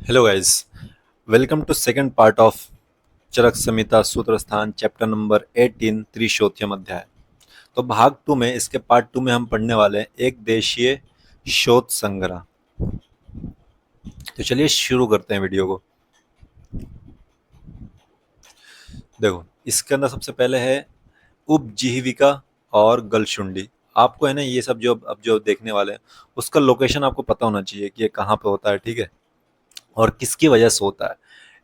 Hello guys, welcome to second part of Charak Samhita Sutra Sthana chapter number 18 त्रिशोत्यम अध्याय। तो भाग टू में इसके पार्ट टू में हम पढ़ने वाले हैं एक देशीय शोध संग्रह। तो चलिए शुरू करते हैं वीडियो को। देखो, इसके अंदर सबसे पहले है उपजीविका और गलशुंडी। आपको है ना ये सब जो अब जो देखने वाले हैं उसका लोकेशन आपको पता होना चाहिए कि ये कहाँ पे होता है, ठीक है, और किसकी वजह से होता है।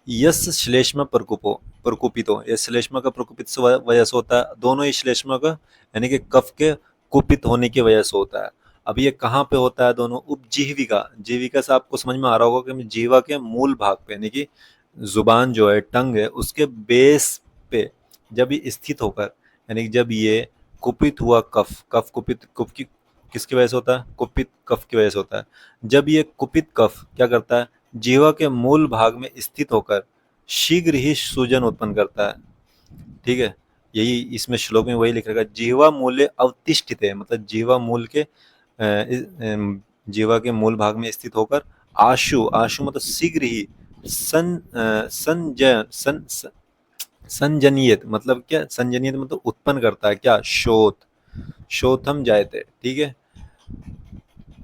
यस श्लेष्मा प्रकुपितो, ये श्लेष्मा का प्रकुपित से वजह से होता है। दोनों ही श्लेष्मा का यानी कि कफ के कुपित होने की वजह से होता है। अब ये कहाँ पे होता है? दोनों उपजीविका, जीविका से आपको समझ में आ रहा होगा कि जीवा के मूल भाग पे यानी कि जुबान जो है, टंग है, उसके बेस पे जब ये स्थित होकर यानी कि जब ये कुपित हुआ कफ, कफ कुपित कफ की किसकी वजह से होता है? कुपित कफ की वजह से होता है। जब ये कुपित कफ क्या करता है? जीवा के मूल भाग में स्थित होकर शीघ्र ही सूजन उत्पन्न करता है, ठीक है। यही इसमें श्लोक में वही लिख रखा है, जीवा मूल्य अवतिष्ठित है, मतलब जीवा मूल के जीवा के मूल भाग में स्थित होकर आशु, आशु मतलब शीघ्र ही, संजनियत मतलब क्या? संजनियत मतलब उत्पन्न करता है क्या? शोथ, शोथम जायते, ठीक है।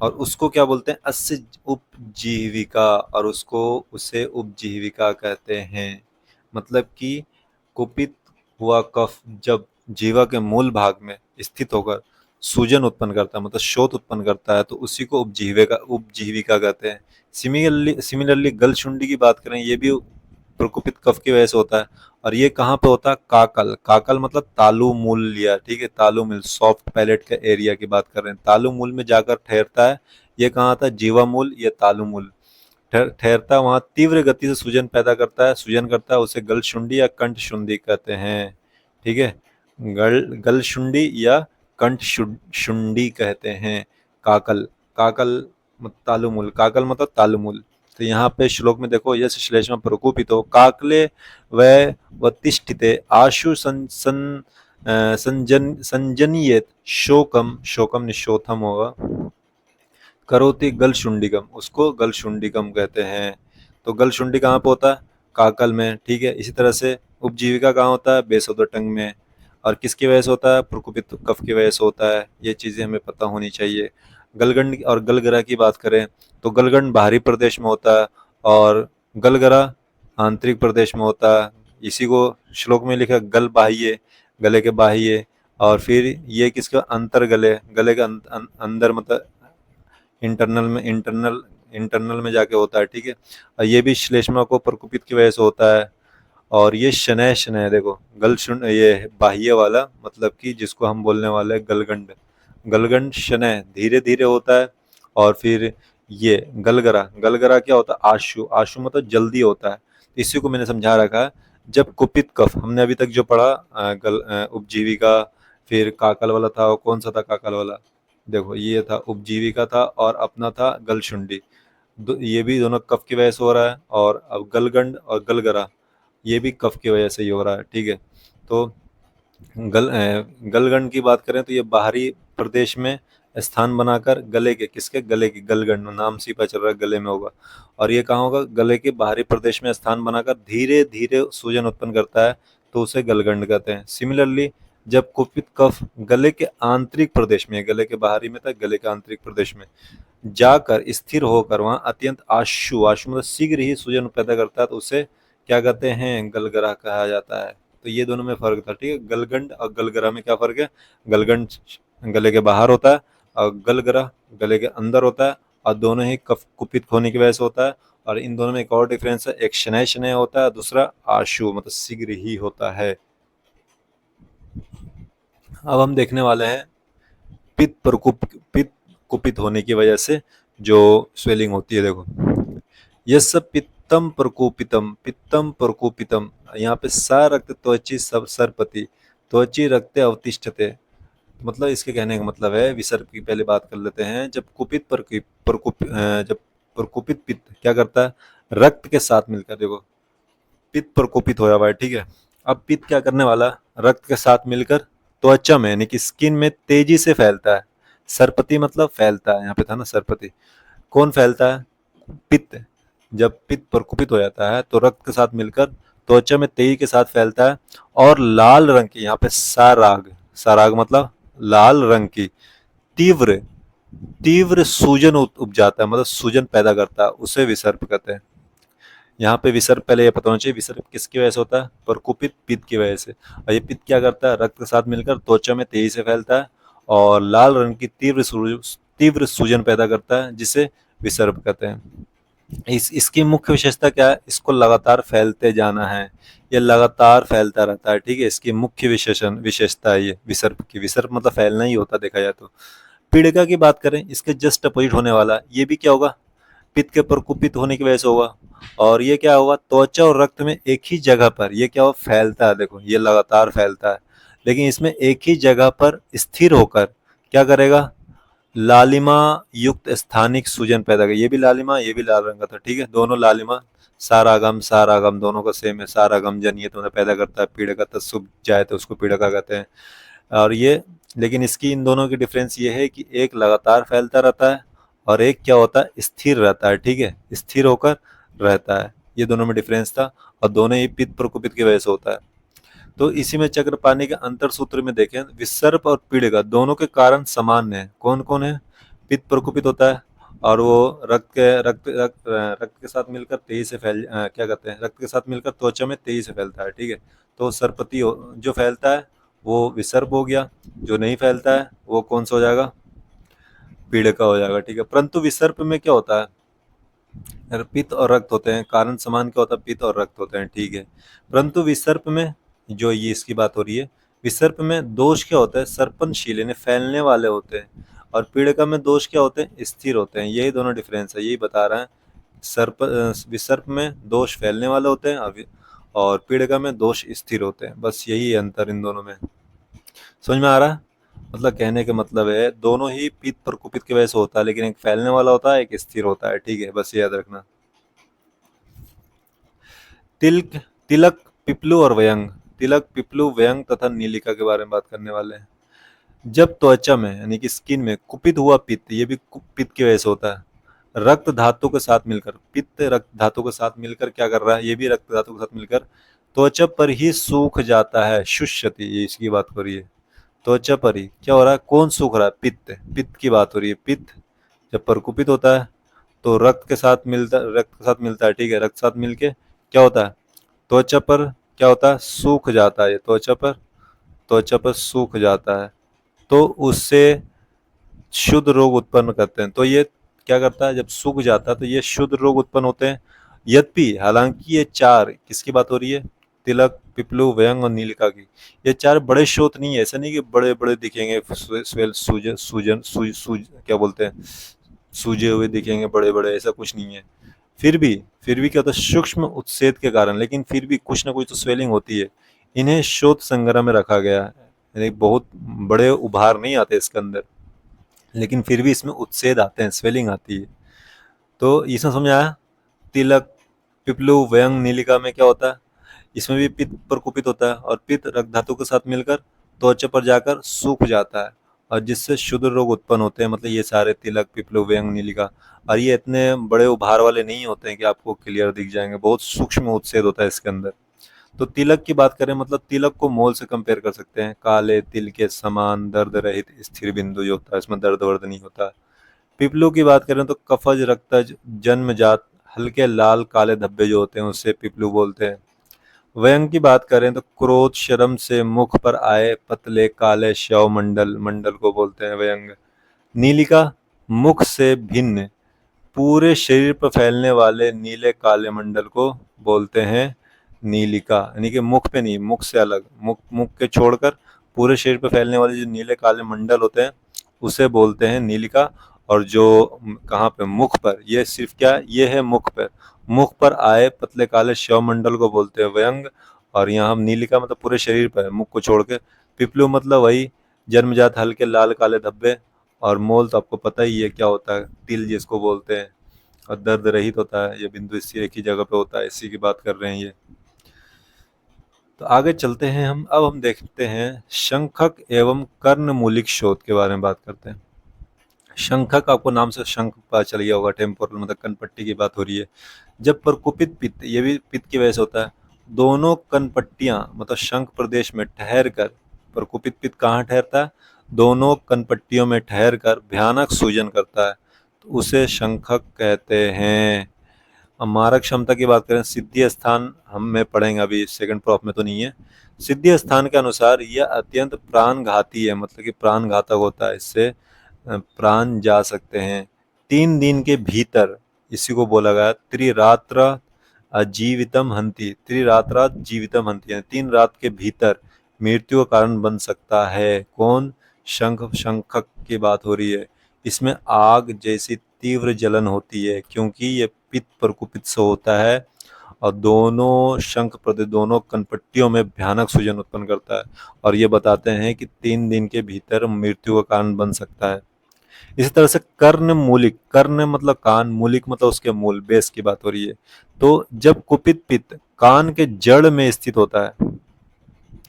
और उसको क्या बोलते हैं? अस्य उपजीविका, और उसको उसे उपजीविका कहते हैं। मतलब कि कुपित हुआ कफ जब जीवा के मूल भाग में स्थित होकर सूजन उत्पन्न करता है, मतलब शोथ उत्पन्न करता है, तो उसी को उपजीविका उपजीविका कहते हैं। सिमिलरली गलशुंडी की बात करें, ये भी प्रकुपित कफ की वजह से होता है। और ये कहाँ पे होता है? काकल, काकल मतलब तालु मूल लिया, ठीक है, तालु मूल, सॉफ्ट पैलेट का एरिया की बात कर रहे हैं, तालु मूल में जाकर ठहरता है। ये कहाँ आता है? जीवा मूल, ये तालु मूल ठहरता है, वहां तीव्र गति से सूजन पैदा करता है, सूजन करता है, उसे गलशुंडी या कंठ शुंडी कहते हैं, ठीक है। गलशुंडी या कंठ शुंडी कहते हैं। काकल, काकल तालुमूल, काकल मतलब तालुमूल। तो यहाँ पे श्लोक में देखो, यश श्लेष्म प्रकोपितो काकले व तिष्ठिते आशु संजनियेत शोकम, शोकम निशोथम होगा, करोति गलशुंडिकम, उसको गलशुंडिकम कहते हैं। तो गलशुंडी कहाँ पे होता है? काकल में, ठीक है। इसी तरह से उपजीविका कहाँ होता है? बेस ऑफ द टंग में। और किसकी वजह से होता है? प्रकुपित कफ की वजह से होता है। ये चीजें हमें पता होनी चाहिए। गलगंड और गलगरा की बात करें तो गलगंड बाहरी प्रदेश में होता है और गलगरा आंतरिक प्रदेश में होता है। इसी को श्लोक में लिखा गल बाह्य, गले के बाह्य। और फिर ये किसका? अंतर गले, गले के अंदर मतलब इंटरनल में, इंटरनल में जाके होता है, ठीक है। और ये भी श्लेष्मा को प्रकुपित की वजह से होता है। और ये शनैः, शनैः देखो, गलशुंड ये बाह्य वाला, मतलब कि जिसको हम बोलने वाले हैं गलगंड, गलगंड शनैः धीरे धीरे होता है। और फिर ये गलगरा, गलगरा क्या होता है? आशु, आशु मतलब जल्दी होता है। इसी को मैंने समझा रखा है। जब कुपित कफ, हमने अभी तक जो पढ़ा उपजीविका, फिर काकल वाला था, कौन सा था काकल वाला? देखो ये था उपजीविका था, और अपना था गलशुंडी। ये भी दोनों कफ की वजह से हो रहा है। और अब गलगंड और गलगरा ये भी कफ की वजह से ही हो रहा है, ठीक है। तो गलगंड की बात करें तो ये बाहरी प्रदेश में स्थान बनाकर गले के, किसके? गले के, गलगंड नाम से ही पता चल रहा है गले में होगा। और ये कहाँ होगा? गले के बाहरी प्रदेश में स्थान बनाकर धीरे धीरे सूजन उत्पन्न करता है, तो उसे गलगंड कहते हैं। सिमिलरली जब कुपित कफ गले के आंतरिक प्रदेश में, गले के बाहरी में था, गले के आंतरिक प्रदेश में जाकर स्थिर होकर वहां अत्यंत आशु, आशु मतलब शीघ्र ही सूजन पैदा करता है, तो उसे क्या कहते हैं? गलगरा कहा जाता है। तो ये दोनों में फर्क था, ठीक है। गलगंड और गलगरा में क्या फर्क है? गलगंड गले के बाहर होता है और गलगरा गले के अंदर होता है, और दोनों ही कफ कुपित होने की वजह से होता है। और इन दोनों में एक और डिफरेंस है, एक शनैः शनैः होता है, दूसरा आशु मतलब शीघ्र ही होता है। अब हम देखने वाले हैं पित्त कुपित होने की वजह से जो स्वेलिंग होती है। देखो, यस पित्तम प्रकोपितम, पित्तम प्रकोपितम, यहाँ पे स रक्त त्वची सब सरपति, त्वची रक्ते अवतिष्ठते, मतलब इसके कहने का मतलब है, विसर्ग की पहले बात कर लेते हैं। जब कुपित जब प्रकोपित पित्त क्या करता है? रक्त के साथ मिलकर, देखो पित्त प्रकोपित होया हुआ है, ठीक है। अब पित्त क्या करने वाला? रक्त के साथ मिलकर त्वचा में यानी कि स्किन में तेजी से फैलता है। सरपति मतलब फैलता है, यहाँ पे था ना सरपति। कौन फैलता है? पित्त, जब पित्त प्रकोपित हो जाता है तो रक्त के साथ मिलकर त्वचा में तेजी के साथ फैलता है और लाल रंग की, यहाँ पे साराग, साराग मतलब लाल रंग की तीव्र तीव्र सूजन उपजाता है, मतलब सूजन पैदा करता है, उसे विसर्प कहते हैं। यहाँ पे विसर्प पहले ये पता होना चाहिए, विसर्प किसकी वजह से होता है? प्रकोपित पित्त की वजह से। और ये पित्त क्या करता है? रक्त के साथ मिलकर त्वचा में तेजी से फैलता है और लाल रंग की तीव्र सूजन पैदा करता है, जिसे विसर्प कहते हैं। इसकी मुख्य विशेषता क्या है? इसको लगातार फैलते जाना है, ये लगातार फैलता रहता है, ठीक है। इसकी मुख्य विशेषता है ये विसर्प की। विसर्प मतलब फैलना ही होता देखा जाए तो। पीड़िका की बात करें, इसके जस्ट अपोजिट होने वाला, ये भी क्या होगा? पित्त के प्रकोपित होने की वजह से होगा। और ये क्या होगा? त्वचा और रक्त में एक ही जगह पर ये क्या हो फैलता है, देखो ये लगातार फैलता है, लेकिन इसमें एक ही जगह पर स्थिर होकर क्या करेगा? लालिमा युक्त स्थानिक सूजन पैदा कर, ये भी लालिमा, ये भी लाल रंग का था, ठीक है, दोनों लालिमा। सारागम दोनों का सेम है, सारागम जन ये तो पैदा करता है पीड़िका, तत्सुभ जाए तो उसको पीड़िका कहते हैं। और ये, लेकिन इसकी इन दोनों की डिफरेंस ये है कि एक लगातार फैलता रहता है और एक क्या होता है? स्थिर रहता है, ठीक है, स्थिर होकर रहता है। ये दोनों में डिफरेंस था और दोनों ही पित्त प्रकोपित की वजह से होता है। तो इसी में चक्रपाणि के अंतर सूत्र में देखें, विसर्प और पीड़िका दोनों के कारण समान है। कौन कौन है? पित्त प्रकोपित होता है और वो रक्त के साथ मिलकर तेजी से क्या कहते हैं, रक्त के साथ मिलकर त्वचा में तेजी से फैलता है, ठीक है। तो सर्पति जो फैलता है वो विसर्प हो गया, जो नहीं फैलता है वो कौन सा हो जाएगा? पीड़िका हो जाएगा, ठीक है। परंतु विसर्प में क्या होता है? पित्त और रक्त होते हैं, कारण समान क्या होता है? पित्त और रक्त होते हैं, ठीक है। परंतु विसर्प में, जो ये इसकी बात हो रही है, विसर्प में दोष क्या होता है? सर्पनशील, यानी फैलने वाले होते हैं। और पीड़िका में दोष क्या होते हैं? स्थिर होते हैं। यही दोनों डिफरेंस है, यही बता रहा है। विसर्प में दोष फैलने वाले होते हैं और पीड़िका में दोष स्थिर होते हैं, बस यही अंतर इन दोनों में। समझ में आ रहा है? मतलब कहने का मतलब है दोनों ही पित्त प्रकोपित की वजह से होता है, लेकिन एक फैलने वाला होता है, एक स्थिर होता है, ठीक है, बस याद रखना। तिलक तिलक पिपलू और व्यंग, तिलक पिपलू व्यंग तथा नीलिका के बारे में बात करने वाले हैं। जब त्वचा में यानी कि स्किन में कुपित हुआ पित्त, ये भी पित्त की वजह से होता है, रक्त धातु के साथ मिलकर, पित्त रक्त धातु के साथ मिलकर क्या कर रहा है? ये भी रक्त धातु के साथ मिलकर त्वचा पर ही सूख जाता है, शुष्यति, ये इसकी बात हो रही है। त्वचा पर ही क्या हो रहा है? कौन सूख रहा है? पित्त, पित्त की बात हो रही है। पित्त जब प्रकुपित होता है तो रक्त के साथ मिलता है, ठीक है, रक्त के साथ मिलके क्या होता है? त्वचा पर क्या होता है? सूख जाता है, ये त्वचा पर सूख जाता है, तो उससे शुद्ध रोग उत्पन्न करते हैं। तो ये क्या करता है? जब सूख जाता है तो ये शुद्ध रोग उत्पन्न होते हैं। यद्यपि हालांकि ये चार, किसकी बात हो रही है? तिलक, पिपलू, व्यंग और नीलिका की। ये चार बड़े स्रोत नहीं है, ऐसा नहीं कि बड़े बड़े दिखेंगे, स्वेल सूजन सूजन सूज सूज क्या बोलते हैं, सूजे हुए दिखेंगे बड़े बड़े, ऐसा कुछ नहीं है। फिर भी क्या होता है? सूक्ष्म उत्सेद के कारण, लेकिन फिर भी कुछ ना कुछ तो स्वेलिंग होती है। इन्हें शोध संग्रह में रखा गया है, यानी बहुत बड़े उभार नहीं आते इसके अंदर, लेकिन फिर भी इसमें उत्सेद आते हैं, स्वेलिंग आती है। तो इसमें समझ आया? तिलक, पिपलू, व्यंग, नीलिका में क्या होता है? इसमें भी पित्त प्रकोपित होता है और पित्त रक्त धातु के साथ मिलकर त्वचा पर जाकर सूख जाता है और जिससे शुद्ध रोग उत्पन्न होते हैं। मतलब ये सारे तिलक, पिपलू, व्यंग, नीलिका, और ये इतने बड़े उभार वाले नहीं होते हैं कि आपको क्लियर दिख जाएंगे, बहुत सूक्ष्म उत्सेद होता है इसके अंदर। तो तिलक की बात करें, मतलब तिलक को मोल से कंपेयर कर सकते हैं, काले तिल के समान दर्द रहित स्थिर बिंदु जो होता है, इसमें दर्द वर्द नहीं होता। पिपलू की बात करें तो कफज, रक्तज, जन्मजात हल्के लाल काले धब्बे जो होते हैं उससे पिपलू बोलते हैं। व्यंग की बात करें तो क्रोध शर्म से मुख पर आए पतले काले शव मंडल मंडल को बोलते हैं व्यंग। नीलिका मुख से भिन्न पूरे शरीर पर फैलने वाले नीले काले मंडल को बोलते हैं नीलिका, यानी कि मुख पे नहीं, मुख से अलग, मुख के छोड़कर पूरे शरीर पे फैलने वाले जो नीले काले मंडल होते हैं उसे बोलते हैं नीलिका। और जो कहाँ पे? मुख पर, ये सिर्फ क्या है? ये है मुख पर आए पतले काले शव मंडल को बोलते हैं व्यंग। और यहाँ हम नीलिका मतलब पूरे शरीर पर, मुख को छोड़ के। पिपलू मतलब वही जन्मजात हल्के लाल काले धब्बे। और मोल तो आपको पता ही है क्या होता है, तिल जिसको बोलते हैं, और दर्द रहित होता है, ये बिंदु इसी एक ही जगह पे होता है, इसी की बात कर रहे हैं ये। तो आगे चलते हैं हम, अब हम देखते हैं शंखक एवं कर्णमूलिक शोथ के बारे में बात करते हैं। शंखक, आपको नाम से शंख पता चल गया होगा, टेम्पोरल मतलब कनपट्टी की बात हो रही है। जब प्रकुपित पित्त, ये भी पित्त की वजह से होता है, दोनों कनपट्टियां मतलब शंख प्रदेश में ठहर कर, प्रकुपित पित्त कहाँ ठहरता है, दोनों कनपट्टियों में ठहर कर भयानक सूजन करता है, तो उसे शंखक कहते हैं। अब मारक क्षमता की बात करें, सिद्धि स्थान हम में पढ़ेंगे, अभी सेकंड प्रॉप में तो नहीं है। सिद्धि स्थान के अनुसार यह अत्यंत प्राणघाती है, मतलब कि प्राण घातक होता है, इससे प्राण जा सकते हैं। 3 दिन के भीतर, इसी को बोला गया त्रिरात्र जीवितम हंति, त्रिरात्रा जीवितम हंति, यानी 3 रात के भीतर मृत्यु का कारण बन सकता है। कौन? शंखक की बात हो रही है। इसमें आग जैसी तीव्र जलन होती है, क्योंकि ये पित्त प्रकुपित से होता है और दोनों शंख प्रदेश, दोनों कनपट्टियों में भयानक सूजन उत्पन्न करता है, और ये बताते हैं कि 3 दिन के भीतर मृत्यु का कारण बन सकता है। इसी तरह से कर्ण मूलिक, कर्ण मतलब कान, मूलिक मतलब उसके मूल, बेस की बात हो रही है। तो जब कुपित पित्त कान के जड़ में स्थित होता है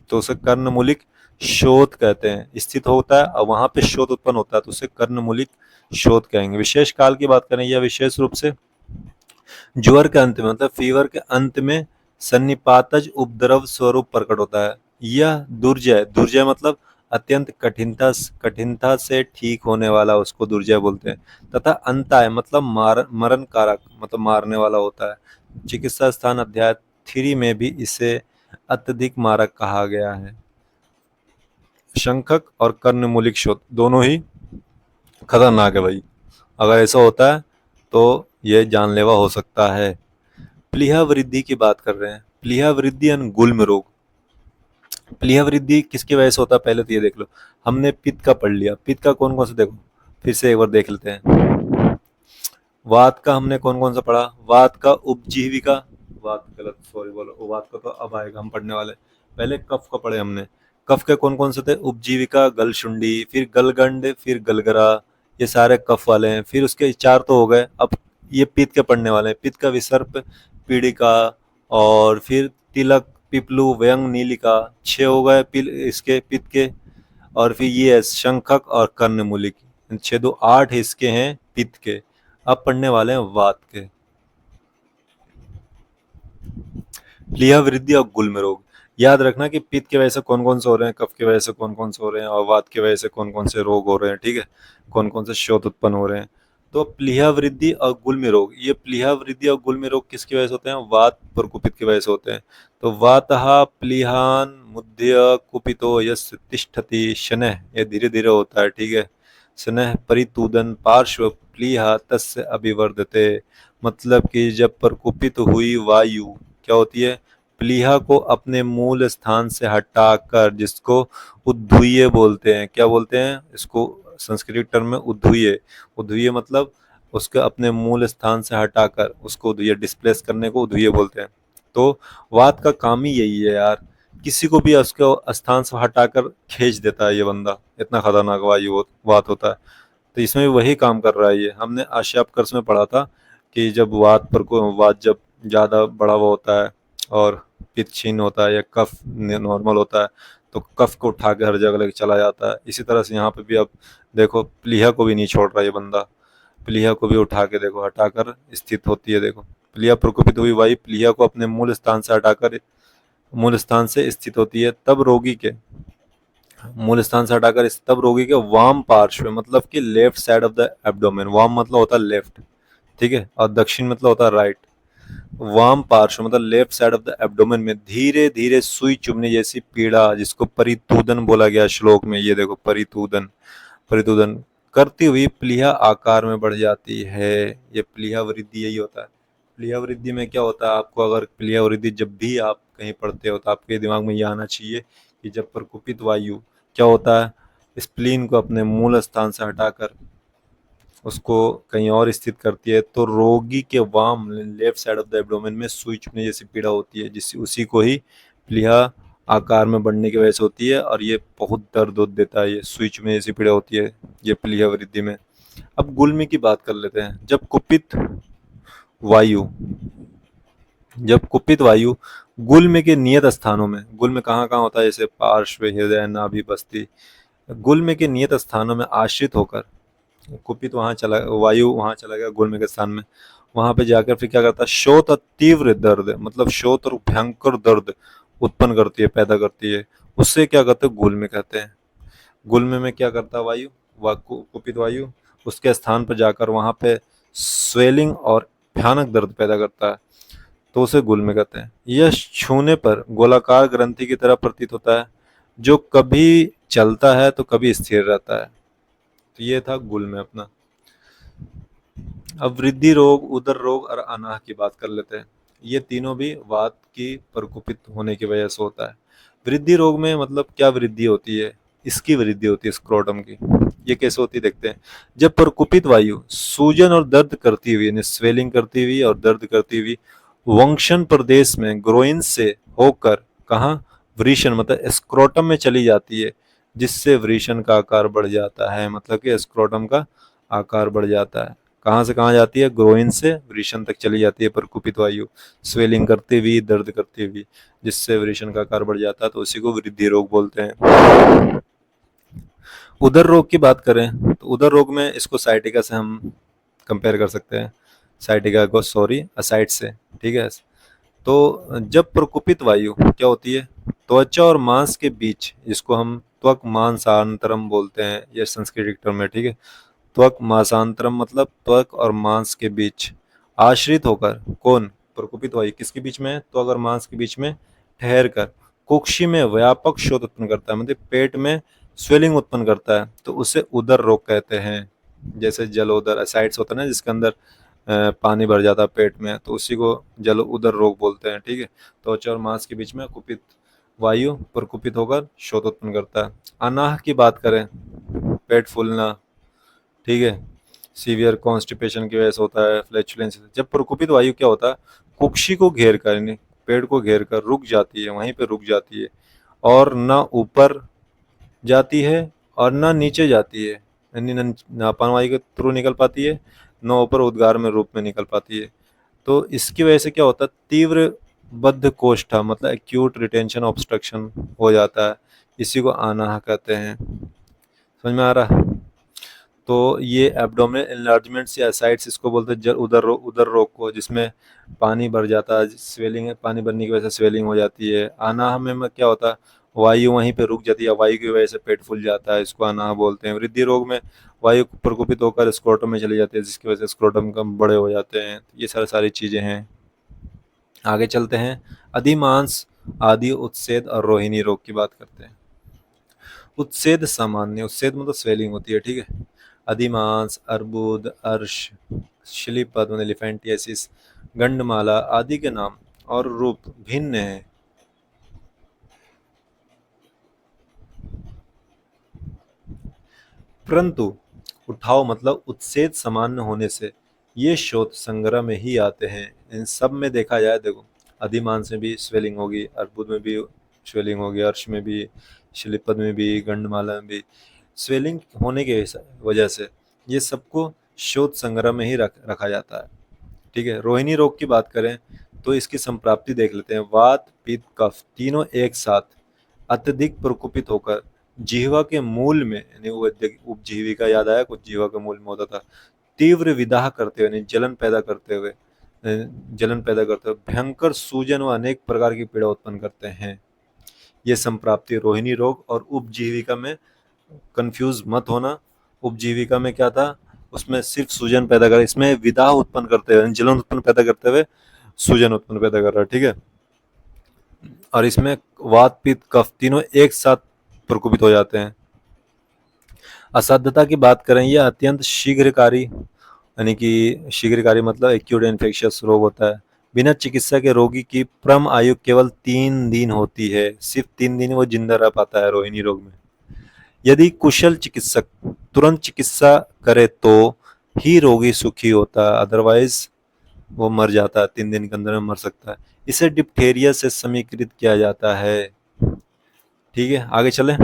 तो उसे कर्ण मूलिक शोथ कहते हैं, स्थित होता है और वहां पे शोथ उत्पन्न होता है तो उसे कर्ण मूलिक शोथ कहेंगे। विशेष काल की बात करें या विशेष रूप से ज्वर के अंत में, मतलब फीवर के अंत में सन्निपातज उपद्रव स्वरूप प्रकट होता है। यह दुर्जय, दुर्जय मतलब अत्यंत कठिनता से ठीक होने वाला, उसको दुर्जय बोलते हैं। तथा अंताय मतलब मरण कारक, मतलब मारने वाला होता है। चिकित्सा स्थान अध्याय 3 में भी इसे अत्यधिक मारक कहा गया है। शंखक और कर्णमूलिक शोथ दोनों ही खतरनाक है भाई, अगर ऐसा होता है तो ये जानलेवा हो सकता है। प्लीहा वृद्धि की बात कर रहे हैं, प्लीहा वृद्धि यानी गुल्म रोग। प्लीहा वृद्धि किसकी वजह से होता है, पहले तो ये देख लो। हमने पित्त का पढ़ लिया, पित्त का कौन कौन सा, देखो फिर से एक बार देख लेते हैं। वात का हमने कौन कौन सा पढ़ा, वात का उपजीविका, वात गलत, सॉरी बोलो, वात का तो अब आएगा हम पढ़ने वाले। पहले कफ का पढ़े हमने, कफ के कौन कौन से थे, उपजीविका, गलशुंडी, फिर गलगंड, फिर गलगरा, ये सारे कफ वाले हैं। फिर उसके 4 तो हो गए, अब ये पित्त के पढ़ने वाले हैं। पित्त का विसर्प, पीड़िका, और फिर तिलक, पिपलू, व्यंग, नीलिका, 6 हो गए इसके पित्त के। और फिर ये है शंखक और कर्णमूलिक, 6 2 8 इसके हैं पित्त के। अब पढ़ने वाले हैं वात के। प्लीहा वृद्धि और गुल्म रोग, याद रखना कि पित्त की वजह से कौन कौन से हो रहे हैं, कफ की वजह से कौन कौन से हो रहे हैं, और वात की वजह से कौन कौन से रोग हो रहे हैं, ठीक है, कौन कौन से शोथ उत्पन्न हो रहे हैं। तो प्लीहा वृद्धि और गुल्म रोग, ये प्लीहा वृद्धि और गुल्म रोग किसकी वजह से होते हैं, वात प्रकुपित की वजह से होते हैं। तो वातः प्लीहान मुद्य कुपितो यस्य तिष्ठति शनैः, ये धीरे धीरे होता है, ठीक है। शनैः परितूदन पार्श्व प्लीहा तस्य अभिवर्धते, मतलब कि जब प्रकुपित हुई वायु क्या होती है, प्लीहा को अपने मूल स्थान से हटाकर, जिसको उद्धूय बोलते हैं, क्या बोलते हैं इसको, संस्कृत टर्म में उद्धूय, उद्धूय मतलब उसके अपने मूल स्थान से हटाकर उसको उद्धूय, डिस्प्लेस करने को उद्धूय बोलते हैं। तो वात का काम ही यही है यार, किसी को भी उसके स्थान से हटाकर खींच देता है ये बंदा, इतना खतरनाक वायु वात होता है। तो इसमें भी वही काम कर रहा है ये। हमने आश्यापकर्ष में पढ़ा था कि जब वात जब ज़्यादा बढ़ा हुआ होता है और पित्त क्षीण होता है या कफ नॉर्मल होता है तो कफ को उठा के हर जगह लेके चला जाता है। इसी तरह से यहाँ पे भी अब देखो प्लीहा को भी नहीं छोड़ रहा ये बंदा, प्लीहा को भी उठा के देखो हटाकर स्थित होती है। देखो प्लीहा प्रकोपित हुई वायु प्लीहा को अपने मूल स्थान से हटाकर मूल स्थान से स्थित होती है, तब रोगी के मूल स्थान से हटाकर तब रोगी के वाम पार्श्व में, मतलब कि left side of the abdomen, वाम मतलब होता है लेफ्ट, ठीक है, और दक्षिण मतलब होता है राइट। वाम पार्श्व मतलब left side of the abdomen में धीरे धीरे सुई चुभने जैसी पीड़ा, जिसको परितूदन बोला गया श्लोक में, ये देखो परितूदन, परितूदन करती हुई प्लीहा आकार में बढ़ जाती है। ये प्लीहा वृद्धि यही होता है। प्लीहा वृद्धि में क्या होता है, आपको अगर प्लीहा वृद्धि जब भी आप कहीं पढ़ते हो तो आपके दिमाग में यह आना चाहिए कि जब प्रकुपित वायु क्या होता है, स्प्लीन को अपने मूल स्थान से हटाकर उसको कहीं और स्थित करती है, तो रोगी के वाम left side of the abdomen में सुई चुभने जैसी पीड़ा होती है, जिससे उसी को ही प्लीहा आकार में बढ़ने की वजह से होती है, और ये बहुत दर्द देता है, ये सुई चुभने जैसी पीड़ा होती है ये प्लीहा वृद्धि में। अब गुल्म की बात कर लेते हैं। वायु जब कुपित वायु गुल्म के नियत स्थानों में, गुल्म कहाँ कहाँ होता है, जैसे पार्श्व, हृदय, नाभि, बस्ती, गुल्म के नियत स्थानों में आश्रित होकर कुपित वहां चला, वायु वहां चला गया गुल्म के स्थान में, वहां पे जाकर फिर क्या करता है, शोथ और तीव्र दर्द, मतलब शोथ और भयंकर दर्द उत्पन्न करती है, पैदा करती है, उससे क्या कहते हैं, गुल्म कहते हैं। गुल्म में क्या करता है वायु, कुपित वायु उसके स्थान पर जाकर वहां पे स्वेलिंग और भयानक दर्द पैदा करता है, तो उसे गुल्म कहते हैं। यह छूने पर गोलाकार ग्रंथि की तरह प्रतीत होता है, जो कभी चलता है तो कभी स्थिर रहता है। तो ये था गुल्म अपना। अब वृद्धि रोग, उदर रोग और अनाह की बात कर लेते हैं। ये तीनों भी वात की प्रकोपित होने की वजह से होता है। वृद्धि रोग में मतलब क्या वृद्धि होती है, इसकी वृद्धि होती है स्क्रोटम की। ये कैसे होती है देखते हैं। जब प्रकुपित वायु सूजन और दर्द करती हुई, यानी स्वेलिंग करती हुई और दर्द करती हुई वंशन प्रदेश में ग्रोइन से होकर कहाँ, वृषण मतलब स्क्रोटम में चली जाती है, जिससे वृषण का आकार बढ़ जाता है, मतलब कि स्क्रोटम का आकार बढ़ जाता है। कहाँ से कहाँ जाती है, ग्रोइन से वृषण तक चली जाती है प्रकुपित वायु, स्वेलिंग करती हुई, दर्द करती हुई, जिससे वृषण का आकार बढ़ जाता है, तो उसी को वृद्धि रोग बोलते हैं। उदर रोग की बात करें तो उदर रोग में इसको साइटिका से हम कंपेयर कर सकते हैं, साइटिका को सॉरी असाइट से, ठीक है। तो जब प्रकुपित वायु क्या होती है, त्वचा और मांस के बीच, जिसको हम त्वक मांसांतरम बोलते हैं, यह संस्कृत टर्म है, ठीक है। त्वक मांसांतरम मतलब त्वक और मांस के बीच आश्रित होकर, कौन, प्रकुपित वायु किसके बीच में है, त्वक और मांस के बीच में ठहर कर कुक्षि में व्यापक शोथ उत्पन्न करता है, मतलब पेट में स्वेलिंग उत्पन्न करता है, तो उसे उदर रोग कहते हैं। जैसे जलोदर एसाइड्स होता है ना, जिसके अंदर पानी भर जाता है पेट में, तो उसी को जल उदर रोग बोलते हैं, ठीक है। त्वचा और मांस के बीच में कुपित वायु प्रकुपित होकर शोथ उत्पन्न करता है। अनाह की बात करें, पेट फूलना, ठीक है, सीवियर कॉन्स्टिपेशन की वजह से होता है, फ्लैचुलेंस। जब प्रकुपित वायु क्या होता है, कुक्षी को घेर कर, यानी पेड़ को घेर कर रुक जाती है, वहीं पे रुक जाती है, और ना ऊपर जाती है और ना नीचे जाती है, यानी ना अपान वायु के थ्रू निकल पाती है, न ऊपर उद्गार में रूप में निकल पाती है। तो इसकी वजह से क्या होता है, तीव्र बद्ध कोष्ठा मतलब एक्यूट रिटेंशन ऑब्स्ट्रक्शन हो जाता है, इसी को अनाह कहते हैं। समझ में आ रहा है। तो ये एब्डोमिनल एनलार्जमेंट्स या एसाइड्स इसको बोलते हैं, उदर रोग को, जिसमें पानी भर जाता है, स्वेलिंग है, पानी भरने की वजह से स्वेलिंग हो जाती है। अनाह में क्या होता है, वायु वहीं पे रुक जाती है, वायु की वजह से पेट फूल जाता है, इसको अनाह बोलते हैं। वृद्धि रोग में वायु प्रकुपित होकर स्क्रोटम में चली जाती है, जिसकी वजह से स्क्रोटम कम बड़े हो जाते हैं। ये सारी चीज़ें हैं। आगे चलते हैं, अधिमांस, आदि उत्सेद और रोहिणी रोग की बात करते हैं। उत्सेद सामान्य, उत्सेद मतलब स्वेलिंग होती है, ठीक है। अधिमांस, अर्बुद, अर्श, शिलीपद एलिफेंटियासिस, गंडमाला आदि के नाम और रूप भिन्न हैं। परंतु उठाव मतलब उत्सेद सामान्य होने से ये शोथ संग्रह में ही आते हैं। इन सब में देखा जाए, देखो, अधिमांस में भी स्वेलिंग होगी, अर्बुद में भी स्वेलिंग होगी, अर्श में भी, शिलीपद में भी, गंडमाला में भी स्वेलिंग होने के वजह से ये सबको शोथ संग्रह में ही रखा जाता है, ठीक है। रोहिणी रोग की बात करें तो इसकी संप्राप्ति देख लेते हैं। वात, पित्त, कफ तीनों एक साथ अत्यधिक प्रकोपित होकर जिह्वा के मूल में, यानी वो उपजीविका याद आया, कुछ जिह्वा के मूल में होता था, तीव्र विदाह करते हुए, जलन पैदा करते हुए, भयंकर सूजन व अनेक प्रकार की पीड़ा उत्पन्न करते हैं। ये संप्राप्ति रोहिणी रोग और उपजीविका में कंफ्यूज मत होना। उपजीविका में क्या था, उसमें सिर्फ सूजन पैदा कर, इसमें विदाह उत्पन्न करते हुए, जलन उत्पन्न पैदा करते हुए सूजन उत्पन्न पैदा कर रहा है, ठीक है। और इसमें वात, पित्त, कफ तीनों एक साथ प्रकोपित हो जाते हैं। असाध्यता की बात करें, यह अत्यंत शीघ्रकारी, यानी कि शीघ्रकारी मतलब एक्यूट इन्फेक्शियस रोग होता है। बिना चिकित्सा के रोगी की परम आयु केवल 3 दिन होती है, सिर्फ 3 दिन वो जिंदा रह पाता है रोहिणी रोग में। यदि कुशल चिकित्सक तुरंत चिकित्सा करे तो ही रोगी सुखी होता है, अदरवाइज वो मर जाता है, 3 दिन के अंदर में मर सकता है। इसे डिप्थेरिया से समीकृत किया जाता है, ठीक है। आगे चलें।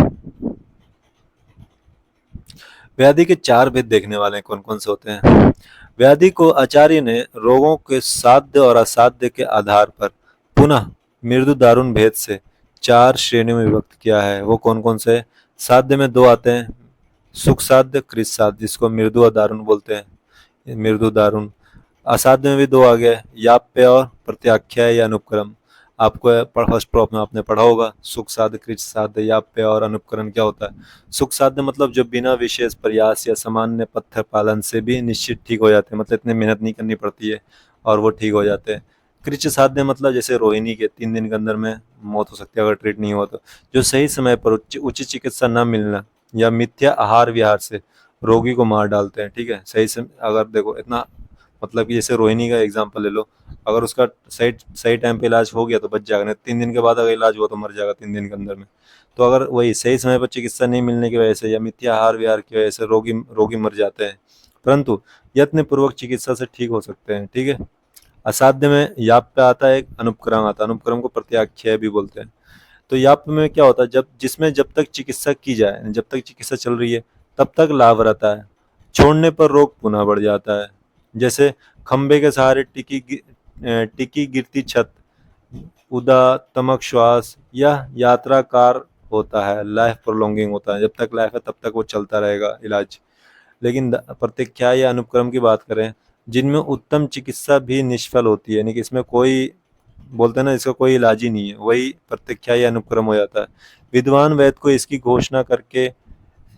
व्याधि के 4 भेद देखने वाले हैं, कौन कौन से होते हैं। व्याधि को आचार्य ने रोगों के साध्य और असाध्य के आधार पर पुनः मृदु दारुण भेद से 4 श्रेणियों में विभक्त किया है। वो कौन कौन से, साध्य में 2 आते हैं, सुख साध्य, कृत साध्य, जिसको मृदु और दारुण बोलते हैं, मृदु दारुण। असाध्य में भी दो आ गए, याप्य और प्रत्याख्याय या अनुपक्रम। आपको फर्स्ट प्रॉप में आपने पढ़ा होगा, सुख साध्य, कृत साध्य, याप्य और अनुपकरण क्या होता है। सुख साध्य मतलब जो बिना विशेष प्रयास या सामान्य पथ्य पालन से भी निश्चित ठीक हो जाते हैं, मतलब इतनी मेहनत नहीं करनी पड़ती है और वो ठीक हो जाते हैं। कृच साध्य मतलब जैसे रोहिणी के 3 दिन के अंदर में मौत हो सकती है अगर ट्रीट नहीं हुआ तो। जो सही समय पर उचित चिकित्सा न मिलना या मिथ्या आहार विहार से रोगी को मार डालते हैं। ठीक है, सही से अगर देखो इतना, मतलब कि जैसे रोहिणी का एग्जांपल ले लो, अगर उसका सही सही टाइम पे इलाज हो गया तो बच जाएगा, नहीं 3 दिन के बाद अगर इलाज हुआ तो मर जाएगा 3 दिन के अंदर में। तो अगर वही सही समय पर चिकित्सा नहीं मिलने की वजह से या मिथ्या आहार विहार की वजह से रोगी रोगी मर जाते हैं, परंतु यत्न पूर्वक चिकित्सा से ठीक हो सकते हैं। ठीक है। असाध्य में याप पे आता है, एक अनुपक्रम आता है, अनुपक्रम को प्रत्याख्याय भी बोलते हैं। तो याप में क्या होता है, जब तक चिकित्सा की जाए, जब तक चिकित्सा चल रही है तब तक लाभ रहता है, छोड़ने पर रोग पुनः बढ़ जाता है। जैसे खंबे के सहारे टिकी गिरती छत, उदात्मक श्वास, यह यात्राकार होता है, लाइफ प्रोलॉन्गिंग होता है, जब तक लाइफ है तब तक वो चलता रहेगा इलाज। लेकिन प्रत्याख्याय या अनुपक्रम की बात करें, जिनमें उत्तम चिकित्सा भी निष्फल होती है, यानी कि इसमें कोई, बोलते हैं ना, इसका कोई इलाज ही नहीं है, वही प्रत्याख्याय या अनुपक्रम हो जाता है। विद्वान वैद्य को इसकी घोषणा करके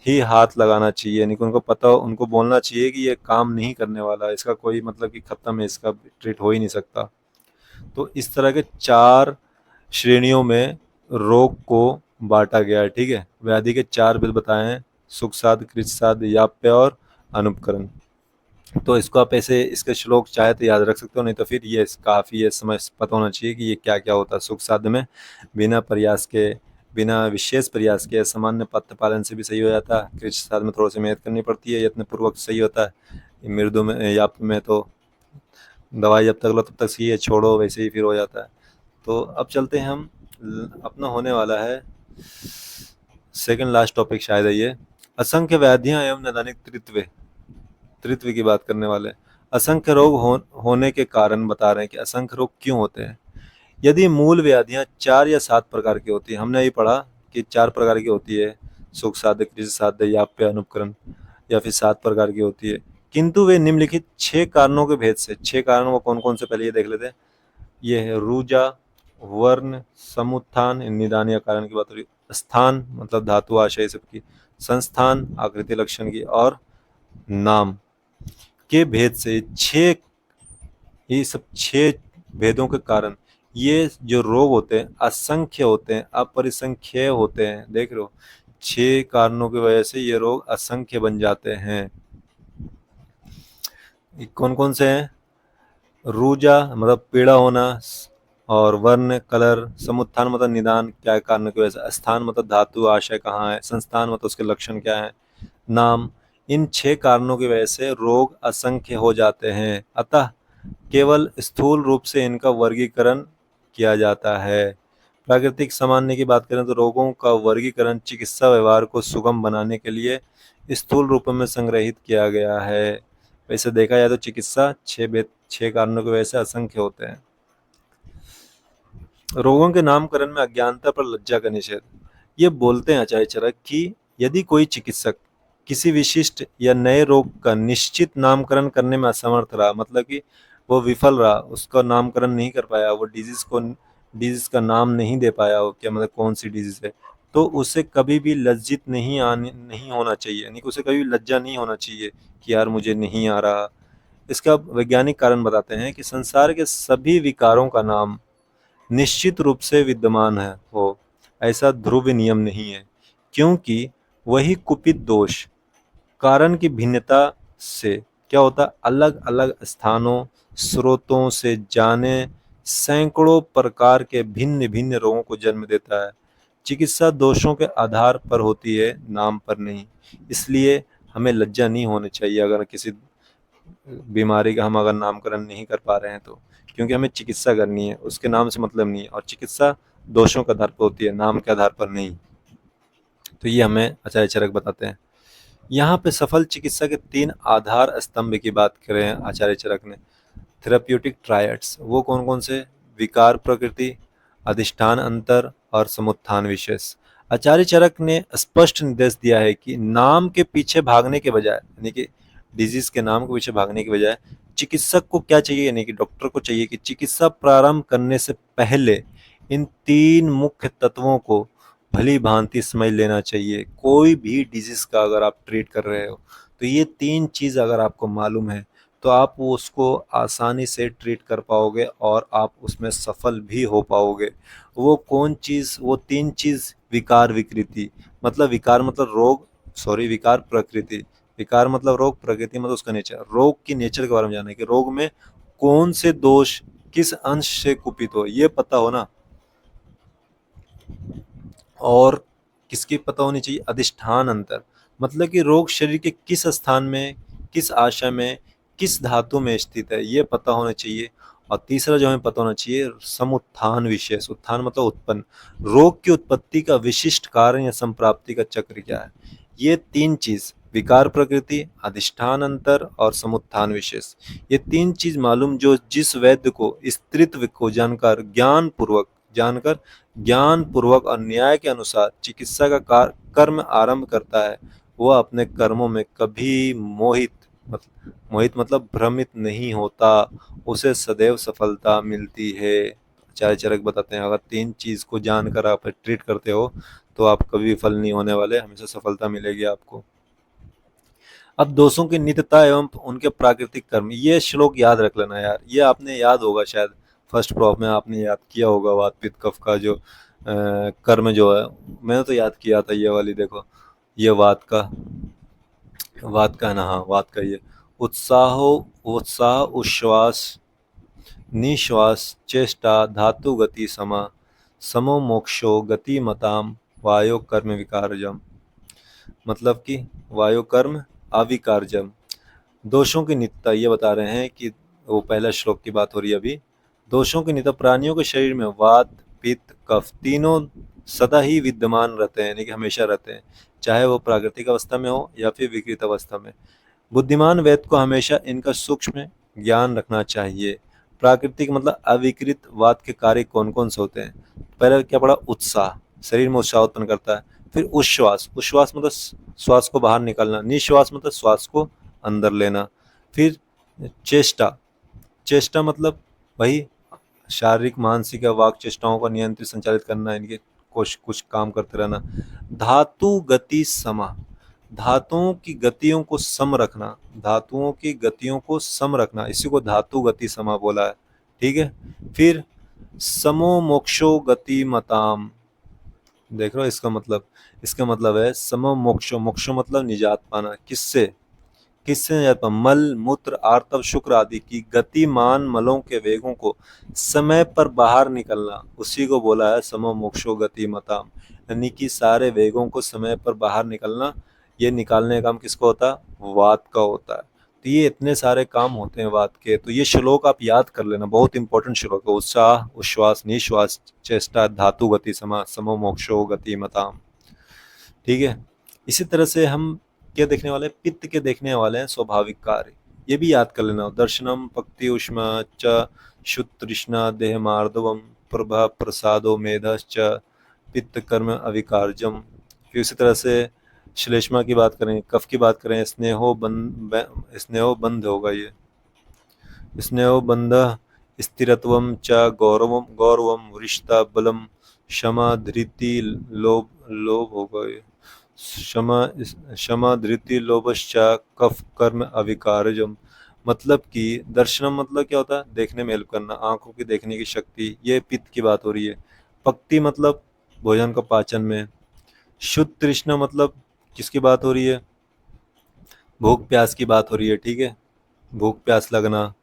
ही हाथ लगाना चाहिए, यानी कि उनको पता, उनको बोलना चाहिए कि ये काम नहीं करने वाला, इसका कोई मतलब कि खत्म है, इसका ट्रीट हो ही नहीं सकता। तो इस तरह के 4 श्रेणियों में रोग को बांटा गया है। ठीक है, व्याधि के 4 विध बताए हैं, सुख साध, कृत साध, याप्य और अनुपकरण। तो इसको आप ऐसे, इसके श्लोक चाहे तो याद रख सकते हो, नहीं तो फिर ये काफ़ी ये समझ पता होना चाहिए कि ये क्या क्या होता है। सुख साध्य में बिना प्रयास के, बिना विशेष प्रयास के सामान्य पथ्य पालन से भी सही हो जाता है। कृत साध्य में थोड़ी सी मेहनत करनी पड़ती है, यत्न पूर्वक सही होता है। मृदु में, याप में तो दवाई जब तक लो तब तक सही है, छोड़ो वैसे ही फिर हो जाता है। तो अब चलते हैं हम, अपना होने वाला है सेकंड लास्ट टॉपिक शायद है ये, असंख्य व्याधियां एवं नैदानिक त्रित्व की बात करने वाले। असंख्य रोग होने के कारण बता रहे हैं कि असंख्य रोग क्यों होते हैं। यदि मूल व्याधियां 4 या 7 प्रकार की होती है, हमने ये पढ़ा कि 4 प्रकार की होती है, सुख साध्य, कृत साध्य, याप्य, अनुपकरण, या फिर 7 प्रकार की होती है, किंतु वे निम्नलिखित 6 कारणों के भेद से, 6 कारणों को कौन कौन से पहले ये देख लेते हैं। ये है रुजा, वर्ण, समुत्थान, निदान या कारण की बात हो रही, स्थान मतलब धातु आशय सबकी, संस्थान आकृति लक्षण की, और नाम के भेद से 6, ये सब 6 भेदों के कारण ये जो रोग होते हैं असंख्य होते हैं, अपरिसंख्य होते हैं। देख रहे हो, 6 कारणों की वजह से ये रोग असंख्य बन जाते हैं। कौन कौन से हैं? रुजा मतलब पीड़ा होना, और वर्ण कलर, समुत्थान मतलब निदान क्या कारण की वजह से, स्थान मतलब धातु आशय कहाँ है, संस्थान मतलब उसके लक्षण क्या है, नाम। इन 6 कारणों की वजह से रोग असंख्य हो जाते हैं, अतः केवल स्थूल रूप से इनका वर्गीकरण किया जाता है। प्राकृतिक सामान्य की बात करें तो रोगों का वर्गीकरण चिकित्सा व्यवहार को सुगम बनाने के लिए स्थूल रूप में संग्रहित किया गया है। वैसे देखा जाए तो चिकित्सा 6 कारणों की वजह से असंख्य होते हैं। रोगों के नामकरण में अज्ञानता पर लज्जा का निषेध। ये बोलते हैं आचार्य चरक कि यदि कोई चिकित्सक किसी विशिष्ट या नए रोग का निश्चित नामकरण करने में असमर्थ रहा, मतलब कि वो विफल रहा, उसका नामकरण नहीं कर पाया, वो डिजीज का नाम नहीं दे पाया, वो क्या मतलब कौन सी डिजीज है, तो उसे कभी भी लज्जित नहीं होना चाहिए, यानी कि उसे कभी लज्जा नहीं होना चाहिए कि यार मुझे नहीं आ रहा। इसका वैज्ञानिक कारण बताते हैं कि संसार के सभी विकारों का नाम निश्चित रूप से विद्यमान है हो, ऐसा ध्रुव नियम नहीं है, क्योंकि वही कुपित दोष कारण की भिन्नता से क्या होता है, अलग अलग स्थानों स्रोतों से जाने सैकड़ों प्रकार के भिन्न भिन्न रोगों को जन्म देता है। चिकित्सा दोषों के आधार पर होती है, नाम पर नहीं। इसलिए हमें लज्जा नहीं होनी चाहिए अगर किसी बीमारी का हम अगर नामकरण नहीं कर पा रहे हैं तो, क्योंकि हमें चिकित्सा करनी है, उसके नाम से मतलब नहीं है, और चिकित्सा दोषों के आधार पर होती है, नाम के आधार पर नहीं। तो ये हमें आचार्य चरक बताते हैं। यहाँ पे सफल चिकित्सा के 3 आधार स्तंभ की बात करें आचार्य चरक ने, थेराप्यूटिक ट्रायड्स, वो कौन कौन से, विकार प्रकृति, अधिष्ठान अंतर और समुत्थान विशेष। आचार्य चरक ने स्पष्ट निर्देश दिया है कि नाम के पीछे भागने के बजाय, यानी कि डिजीज के नाम के पीछे भागने के बजाय चिकित्सक को क्या चाहिए, यानी कि डॉक्टर को चाहिए कि चिकित्सा प्रारंभ करने से पहले इन 3 मुख्य तत्वों को भली भांति समझ लेना चाहिए। कोई भी डिजीज का अगर आप ट्रीट कर रहे हो तो ये 3 चीज अगर आपको मालूम है तो आप वो उसको आसानी से ट्रीट कर पाओगे और आप उसमें सफल भी हो पाओगे। वो कौन चीज, वो 3 चीज, विकार विकृति, मतलब विकार मतलब रोग, सॉरी विकार प्रकृति, विकार मतलब रोग, प्रकृति मतलब उसका नेचर। रोग की नेचर के बारे में जानना है कि रोग में कौन से दोष किस अंश से कुपित हो, ये पता हो ना। और किसकी पता होनी चाहिए, अधिष्ठान अंतर, मतलब कि रोग शरीर के किस स्थान में, किस आशा में, किस धातु में स्थित है, ये पता होना चाहिए। और तीसरा जो हमें पता होना चाहिए, समुत्थान विशेष, उत्थान मतलब उत्पन्न, रोग की उत्पत्ति का विशिष्ट कारण या संप्राप्ति का चक्र क्या है। ये 3 चीज, विकार प्रकृति, अधिष्ठान अंतर और समुत्थान विशेष, ये 3 चीज मालूम जो जिस वैद्य को स्त्रीत्व को जानकर ज्ञान पूर्वक और न्याय के अनुसार चिकित्सा का कर्म आरंभ करता है, वह अपने कर्मों में कभी मोहित मतलब भ्रमित नहीं होता, उसे सदैव सफलता मिलती है। आचार्य चरक बताते हैं, अगर 3 चीज को जानकर आप ट्रीट करते हो तो आप कभी विफल नहीं होने वाले, हमेशा सफलता मिलेगी आपको। अब दोषों की नित्यता एवं उनके प्राकृतिक कर्म, ये श्लोक याद रख लेना यार, ये आपने याद होगा शायद, फर्स्ट प्रॉफ में आपने याद किया होगा वात पित्त कफ का जो कर्म जो है, मैंने तो याद किया था ये वाली, देखो ये वात का ना, हाँ वात का ये, उत्साह उत्साह उच्छ्वास निश्वास चेष्टा धातु गति समो मोक्षो गति मताम वायो कर्म विकारजम, मतलब कि वायु कर्म अविकारजम। दोषों की नित्यता ये बता रहे हैं कि वो पहला श्लोक की बात हो रही है अभी। दोषों की नित्यता, प्राणियों के शरीर में वात पित्त कफ तीनों सदा ही विद्यमान रहते हैं, यानी कि हमेशा रहते हैं, चाहे वो प्राकृतिक अवस्था में हो या फिर विकृत अवस्था में। बुद्धिमान व्यक्ति को हमेशा इनका सूक्ष्म ज्ञान रखना चाहिए। प्राकृतिक मतलब अविकृत वात के कार्य कौन कौन से होते हैं, पहले क्या पढ़ा, उत्साह, शरीर में उत्साह उत्पन्न करता है। फिर उच्छ्वास, उच्छ्वास मतलब श्वास को बाहर निकालना, निश्वास मतलब श्वास को अंदर लेना। फिर चेष्टा, चेष्टा मतलब वही शारीरिक मानसिक या वाक चेष्टाओं को नियंत्रित संचालित करना, इनके कुछ कुछ काम करते रहना। धातु गति समा, धातुओं की गतियों को सम रखना, धातुओं की गतियों को सम रखना, इसी को धातु गति समा बोला है, ठीक है। फिर समो मोक्षो गति मताम, देख रहे हो इसका मतलब है समो मोक्षो, मोक्षो मतलब निजात पाना, किससे, किससे निजात पाना, मल मूत्र आर्तव शुक्र आदि की गतिमान मलों के वेगों को समय पर बाहर निकलना, उसी को बोला है समो मोक्षो गति मताम, यानी कि सारे वेगों को समय पर बाहर निकलना। ये निकालने का काम किसको होता है, वात का होता है। तो ये इतने सारे काम होते हैं वात के, तो ये श्लोक आप याद कर लेना, बहुत इंपॉर्टेंट श्लोक है। उत्साह उच्छ्वास निश्वास चेष्टा धातु गति समो मोक्षो गति मताम, ठीक है। इसी तरह से हम क्या देखने वाले हैं, पित्त के देखने वाले हैं स्वाभाविक कार्य, ये भी याद कर लेना। दर्शनम पक्ति उष्मा च शुतृष्णा देह मार्दवम प्रभा प्रसादो मेधश्च पित्त कर्म अविकारजम। फिर इसी तरह से श्लेष्मा की बात करें, कफ की बात करें, स्नेहो बंध होगा ये, स्नेहो बंध स्थिरत्वम च गौरवम गौरवम रिश्ता बलम क्षमा धृति लोभ लोभ होगा ये, क्षमा क्षमा धृति लोभश्चा कफ कर्म अविकारजम, मतलब कि दर्शनम मतलब क्या होता है, देखने में हेल्प करना, आंखों की देखने की शक्ति, ये पित्त की बात हो रही है। पक्ति मतलब भोजन का पाचन में। शुद्ध तृष्णा मतलब किसकी बात हो रही है, भूख प्यास की बात हो रही है, ठीक है, भूख प्यास लगना।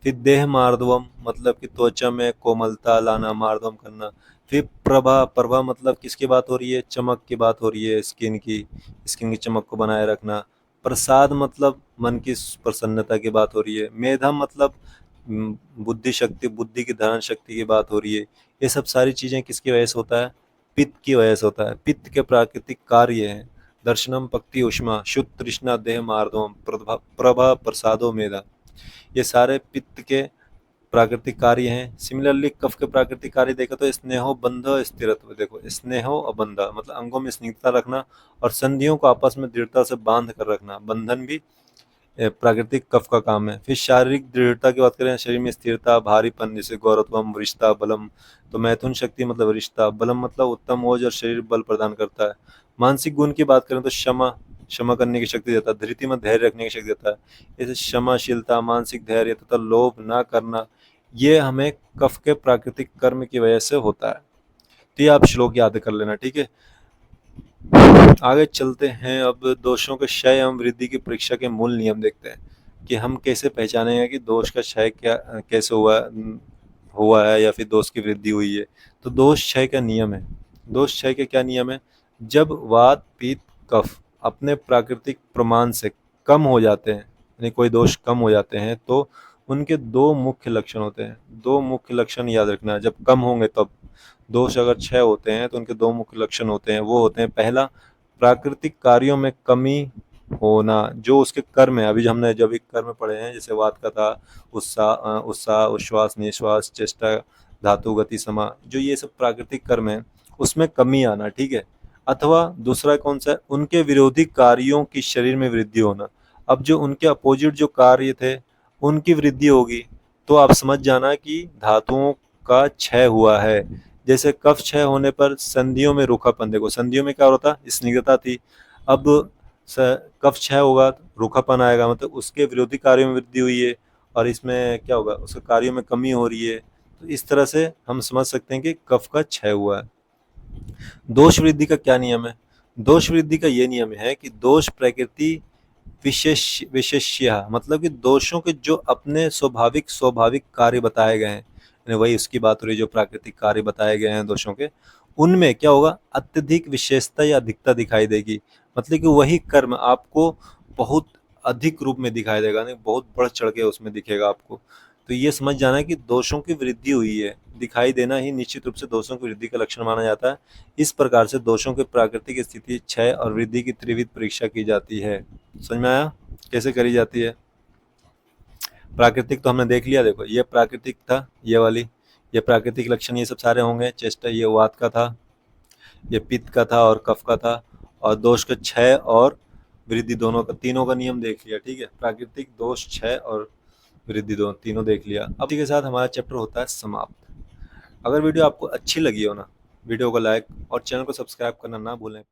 फिर देह मार्दवम मतलब कि त्वचा में कोमलता लाना, मार्दवम करना। फिर प्रभा, प्रभा मतलब किसकी बात हो रही है, चमक की बात हो रही है, स्किन की चमक को बनाए रखना। प्रसाद मतलब मन की प्रसन्नता की बात हो रही है। मेधम मतलब बुद्धि शक्ति, बुद्धि की धारण शक्ति की बात हो रही है। ये सब सारी चीजें किसकी वजह से होता है, पित्त की वजह से होता है। पित्त के प्राकृतिक कार्य हैं दर्शनम पक्ति उष्मा शुद्ध तृष्णा देह मार्दवम प्रभा प्रसादो मेधा, ये सारे पित्त के प्राकृतिक कार्य हैं। सिमिलरली कफ के प्राकृतिक कार्य देखो तो स्नेहो बंध स्थिरत्व, देखो स्नेहो और बंध मतलब अंगों में स्निग्धता रखना और संधियों को आपस में दृढ़ता से बांध कर रखना, बंधन भी प्राकृतिक कफ का काम है। फिर शारीरिक दृढ़ता की बात करें, शरीर में स्थिरता, भारीपन, जैसे गौरवत्वम, रिश्ता, बलम। तो मैथुन शक्ति मतलब रिश्ता, बलम मतलब उत्तम ओज और शरीर बल प्रदान करता है। मानसिक गुण की बात करें तो क्षमा, क्षमा करने की शक्ति देता है। धृति में धैर्य रखने की शक्ति देता है। जैसे क्षमाशीलता, मानसिक धैर्य तथा लोभ ना करना, ये हमें कफ के प्राकृतिक कर्म की वजह से होता है। तो ये आप श्लोक याद कर लेना, ठीक है। आगे चलते हैं, अब दोषों के क्षय एवं वृद्धि की परीक्षा के मूल नियम देखते हैं कि हम कैसे पहचानेंगे कि दोष का क्षय क्या कैसे हुआ है या फिर दोष की वृद्धि हुई है। तो दोष क्षय का नियम है। दोष क्षय के क्या नियम है? जब वात, पित्त, कफ अपने प्राकृतिक प्रमाण से कम हो जाते हैं, यानी कोई दोष कम हो जाते हैं, तो उनके दो मुख्य लक्षण होते हैं। दो मुख्य लक्षण याद रखना, जब कम होंगे तब। दोष अगर क्षय होते हैं तो उनके दो मुख्य लक्षण होते हैं। वो होते हैं, पहला, प्राकृतिक कार्यों में कमी होना, जो उसके कर्म है। अभी जो हमने जब एक कर्म पढ़े हैं, जैसे वात का था, उत्साह, उच्छ्वास, निश्वास, चेष्टा, धातु, गति, समा, जो ये सब प्राकृतिक कर्म है, उसमें कमी आना, ठीक है। अथवा दूसरा कौन सा है? उनके विरोधी कार्यों की शरीर में वृद्धि होना। अब जो उनके अपोजिट जो कार्य थे उनकी वृद्धि होगी, तो आप समझ जाना कि धातुओं का क्षय हुआ है। जैसे कफ क्षय होने पर संधियों में रूखापन, देखो संधियों में क्या होता, स्निग्धता थी। अब कफ क्षय होगा, रूखापन आएगा, मतलब उसके विरोधी कार्यों में वृद्धि हुई है और इसमें क्या होगा, उसके कार्यों में कमी हो रही है। तो इस तरह से हम समझ सकते हैं कि कफ का क्षय हुआ है। दोष वृद्धि का क्या नियम है? दोष वृद्धि का ये नियम है कि दोष प्रकृति विशेष्य, मतलब कि दोषों के जो अपने स्वाभाविक कार्य बताए गए हैं, यानी वही उसकी बात हो रही है, जो प्राकृतिक कार्य बताए गए हैं दोषों के, उनमें क्या होगा, अत्यधिक विशेषता या अधिकता दिखाई देगी। मतलब कि वही कर्म आपको बहुत अधिक रूप में दिखाई देगा, नहीं बहुत बढ़ चढ़ के उसमें दिखेगा आपको। तो ये समझ जाना है कि दोषों की वृद्धि हुई है, दिखाई देना ही निश्चित रूप से दोषों की वृद्धि का लक्षण माना जाता है। इस प्रकार से दोषों के प्राकृतिक स्थिति, क्षय और वृद्धि की त्रिविध परीक्षा की जाती है। समझ में आया कैसे करी जाती है? प्राकृतिक तो हमने देख लिया, देखो ये प्राकृतिक था, ये वाली, ये प्राकृतिक लक्षण, ये सब सारे होंगे। चेष्टा, ये वात का था, ये पित्त का था और कफ का था। और दोष का क्षय और वृद्धि दोनों का, तीनों का नियम देख लिया, ठीक है। प्राकृतिक, दोष, क्षय और वृद्धि, दोनों तीनों देख लिया। अब इसी के साथ हमारा चैप्टर होता है समाप्त। अगर वीडियो आपको अच्छी लगी हो ना, वीडियो को लाइक और चैनल को सब्सक्राइब करना ना भूलें।